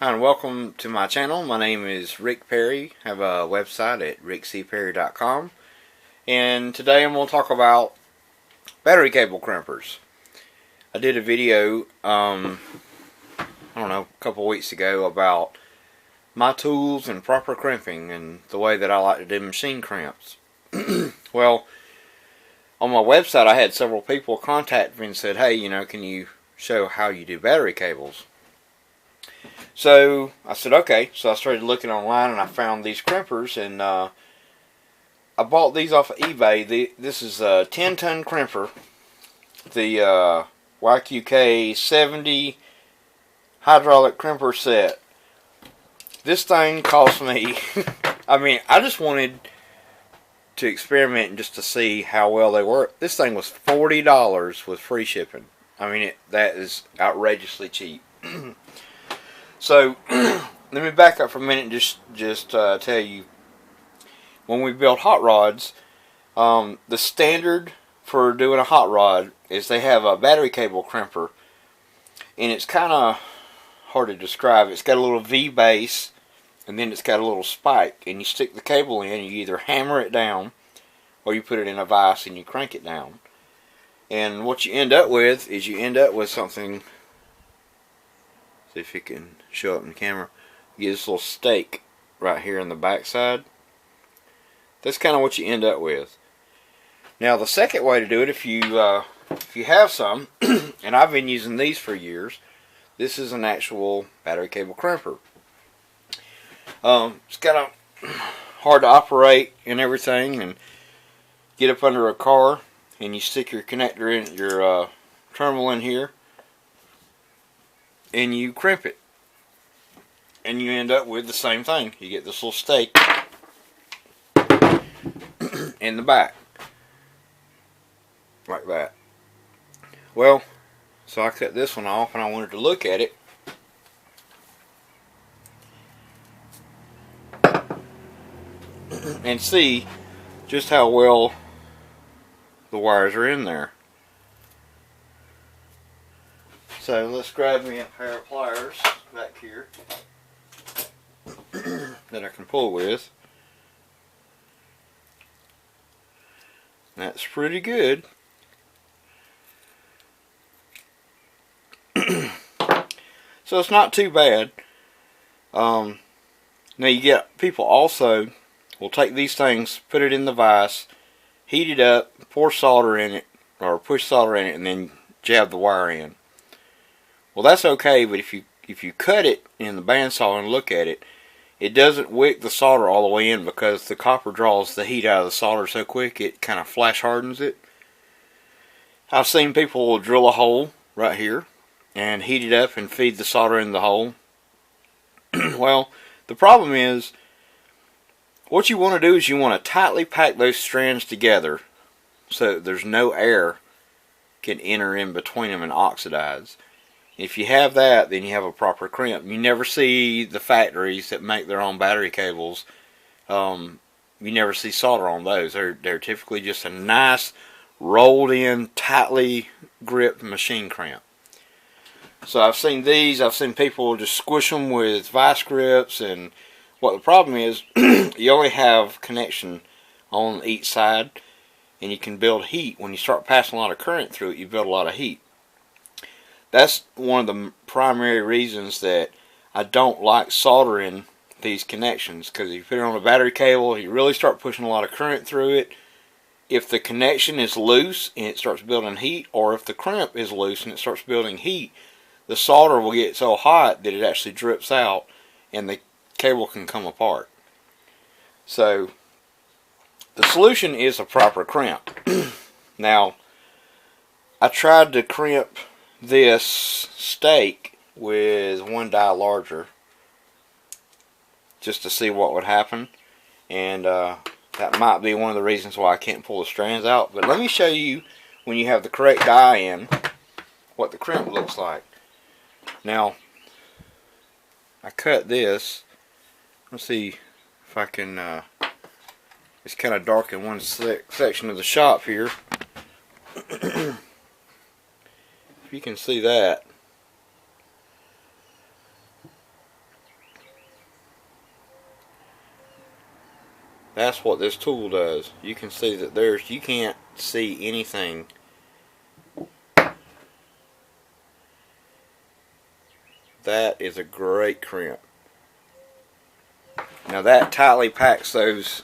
Hi and welcome to my channel. My name is Rick Perry. I have a website at rickcperry.com, and today I'm going to talk about battery cable crimpers. I did a video I don't know, a couple weeks ago about my tools and proper crimping and the way that I like to do machine crimps. Well, on my website I had several people contact me and said, hey, can you show how you do battery cables? So I said, okay. So I started looking online and I found these crimpers, and I bought these off of eBay. This is a 10-ton crimper, the YQK 70 hydraulic crimper set. This thing cost me, I just wanted to experiment and just to see how well they work. This thing was $40 with free shipping. That is outrageously cheap. So, let me back up for a minute and just tell you, when we build hot rods, the standard for doing a hot rod is they have a battery cable crimper, and it's kind of hard to describe. It's got a little V base, and then it's got a little spike, and you stick the cable in, and you either hammer it down, or you put it in a vise and you crank it down. And what you end up with is something. See if you can show up in the camera. You get this little stake right here in the back side. That's kind of what you end up with. Now the second way to do it, if you have some, and I've been using these for years, this is an actual battery cable crimper. It's kind of hard to operate and everything, and get up under a car, and you stick your connector in, your terminal in here, and you crimp it, and you end up with the same thing. You get this little stake in the back like that. Well, so I cut this one off and I wanted to look at it, and see just how well the wires are in there. So let's grab me a pair of pliers back here that I can pull with. That's pretty good. So it's not too bad. Now you get people also will take these things, put it in the vise, heat it up, pour solder in it, or push solder in it, and then jab the wire in. Well, that's okay, but if you cut it in the bandsaw and look at it, it doesn't wick the solder all the way in, because the copper draws the heat out of the solder so quick it kind of flash hardens it. I've seen people will drill a hole right here and heat it up and feed the solder in the hole. Well, the problem is, what you want to do is you want to tightly pack those strands together so there's no air can enter in between them and oxidize. If you have that, then you have a proper crimp. You never see the factories that make their own battery cables. You never see solder on those. They're typically just a nice, rolled in, tightly gripped machine crimp. So I've seen these. I've seen people just squish them with vice grips, and what the problem is, you only have connection on each side, and you can build heat. When you start passing a lot of current through it, you build a lot of heat. That's one of the primary reasons that I don't like soldering these connections, because if you put it on a battery cable, you really start pushing a lot of current through it. If the connection is loose and it starts building heat, or if the crimp is loose and it starts building heat, the solder will get so hot that it actually drips out and the cable can come apart. So the solution is a proper crimp. Now, I tried to crimp this stake with one die larger just to see what would happen, and that might be one of the reasons why I can't pull the strands out. But let me show you, when you have the correct die in, what the crimp looks like. Now, I cut this. Let's see if I can, it's kind of dark in one section of the shop here. If you can see that, That's what this tool does. You can see that you can't see anything. That is a great crimp. Now that tightly packs those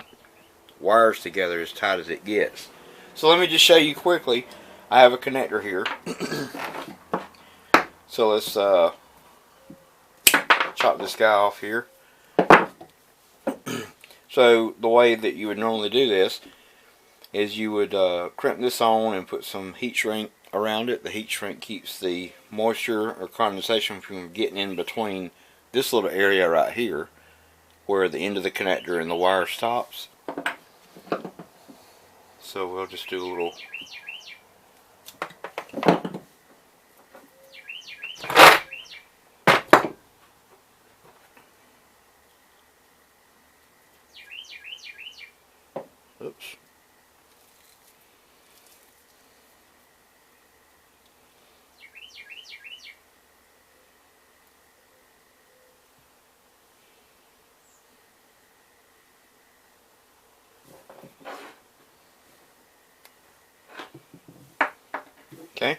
wires together as tight as it gets. So let me just show you quickly. I have a connector here. So let's chop this guy off here. So the way that you would normally do this is you would crimp this on and put some heat shrink around it. The heat shrink keeps the moisture or condensation from getting in between this little area right here where the end of the connector and the wire stops. So we'll just do a little oops. Okay.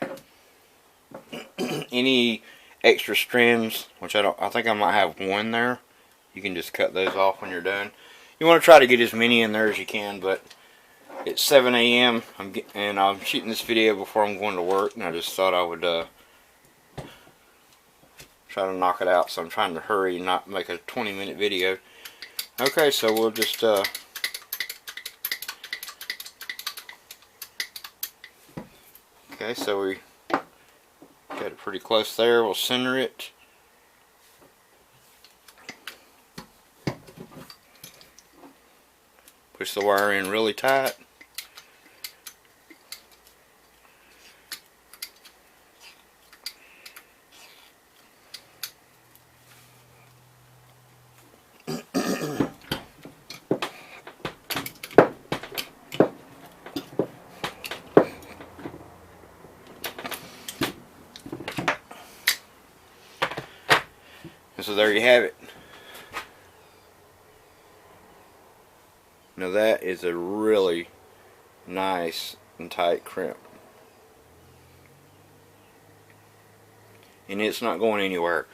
Any extra strands, which I think I might have one there, you can just cut those off when you're done. You want to try to get as many in there as you can, but it's 7 a.m. and I'm shooting this video before I'm going to work, and I just thought I would try to knock it out. So I'm trying to hurry and not make a 20-minute video. Okay, so we'll just okay, so we got it pretty close there. We'll center it. Push the wire in really tight. And so there you have it. Now that is a really nice and tight crimp. And it's not going anywhere.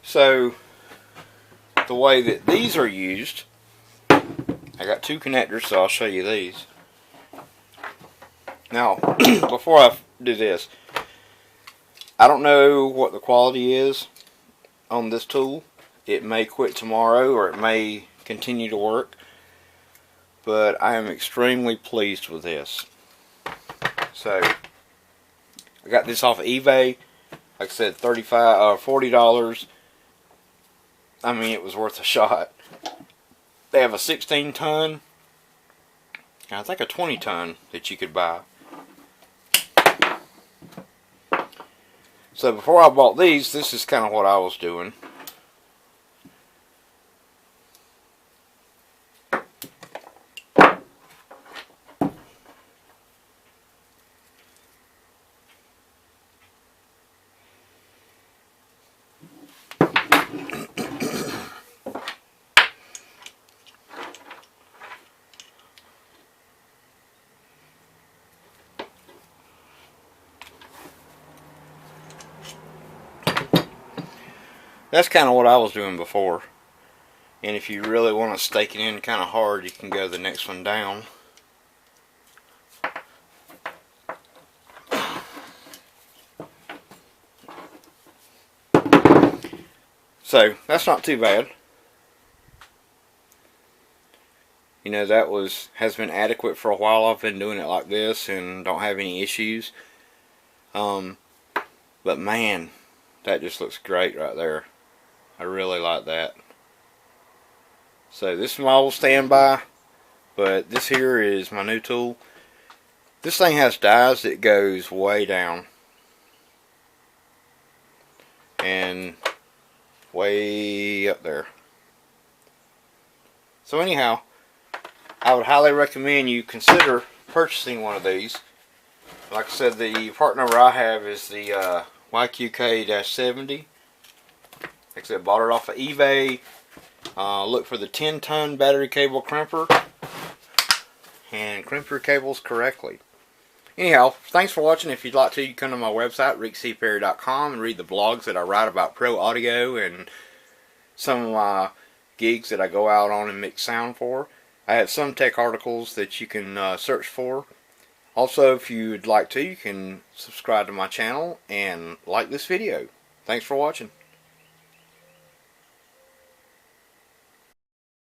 So the way that these are used, I got two connectors, so I'll show you these. Now, before I do this, I don't know what the quality is on this tool. It may quit tomorrow or it may continue to work, but I am extremely pleased with this. So I got this off of eBay. Like I said, $40. I mean, it was worth a shot. They have a 16-ton and I think a 20-ton that you could buy. So before I bought these, this is kind of what I was doing. That's kind of what I was doing before. And if you really want to stake it in kind of hard, you can go the next one down. So that's not too bad. You know, that has been adequate for a while. I've been doing it like this and don't have any issues. But man, that just looks great right there. I really like that. So this is my old standby, but this here is my new tool. This thing has dies that goes way down and way up there. So anyhow, I would highly recommend you consider purchasing one of these. Like I said, the part number I have is the YQK-70. Like I said, bought it off of eBay. Look for the 10-ton battery cable crimper. and crimp your cables correctly. Anyhow, thanks for watching. If you'd like to, you can come to my website, rickcperry.com, and read the blogs that I write about pro audio and some of my gigs that I go out on and mix sound for. I have some tech articles that you can search for. Also, if you'd like to, you can subscribe to my channel and like this video. Thanks for watching.